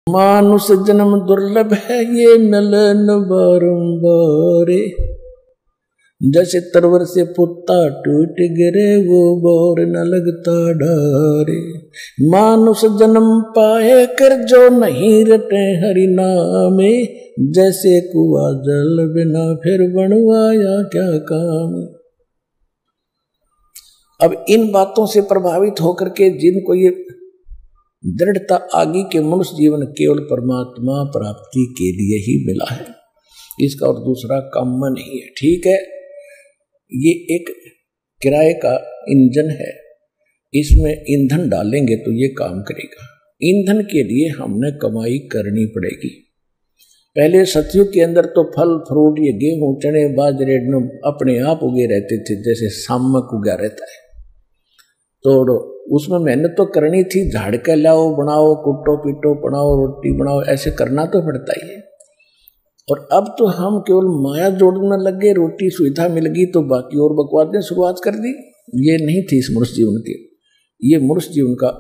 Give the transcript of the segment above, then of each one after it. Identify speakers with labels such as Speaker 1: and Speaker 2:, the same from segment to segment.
Speaker 1: मानुष जन्म दुर्लभ है ये मिलन बारंबार, जैसे तरवर से पुत्ता टूट गिरे वो बोर न लगता डारे। मानुष जन्म पाए कर जो नहीं रटे हरि नामे, जैसे कुआ जल बिना फिर बनवाया क्या काम। अब इन बातों से प्रभावित होकर के जिनको ये दृढ़ता आगे के मनुष्य जीवन केवल परमात्मा प्राप्ति के लिए ही मिला है, इसका और दूसरा काम नहीं है। ठीक है, ये एक किराए का इंजन है, इसमें ईंधन डालेंगे तो ये काम करेगा। ईंधन के लिए हमने कमाई करनी पड़ेगी। पहले सतयुग के अंदर तो फल फ्रूट ये गेहूं चने बाजरे अपने आप उगे रहते थे, जैसे सामक उगा रहता है। तो उसमें मेहनत तो करनी थी, झाड़ के लाओ बनाओ कुटो पीटो बनाओ रोटी बनाओ, ऐसे करना तो पड़ता ही है। और अब तो हम केवल माया जोड़ने लग गए, रोटी सुविधा मिल गई तो बाकी और बकवादें शुरुआत कर दी। ये नहीं थी इस मनुष्य जीवन की। ये मनुष्य जीवन का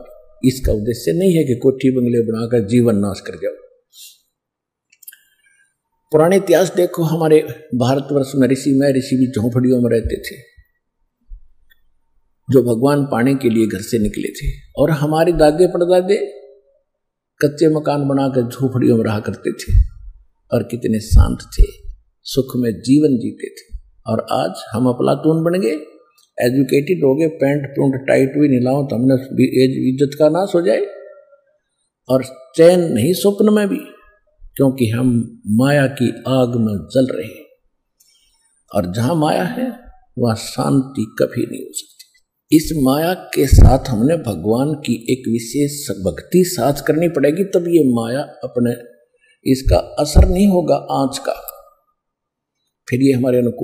Speaker 1: इसका उद्देश्य नहीं है कि कोठी बंगले बनाकर जीवन नाश कर जाओ। पुराने इतिहास देखो, हमारे भारतवर्ष में ऋषि भी झोंपड़ियों में रहते थे, जो भगवान पाने के लिए घर से निकले थे। और हमारे दादे परदादे कच्चे मकान बनाकर झोपड़ियों में रहा करते थे और कितने शांत थे, सुख में जीवन जीते थे। और आज हम अफलातून बन गए, एजुकेटेड हो गए, पैंट पूंट टाइट भी नहीं लाओ तो हमने इज्जत का नाश हो जाए। और चैन नहीं स्वप्न में भी, क्योंकि हम माया की आग में जल रहे हैं। और जहां माया है वहां शांति कभी नहीं हो सकती। इस माया के साथ हमने भगवान की एक विशेष भक्ति साथ करनी पड़ेगी, तब ये माया अपने इसका असर नहीं होगा आंच का, फिर ये हमारे अनुकूल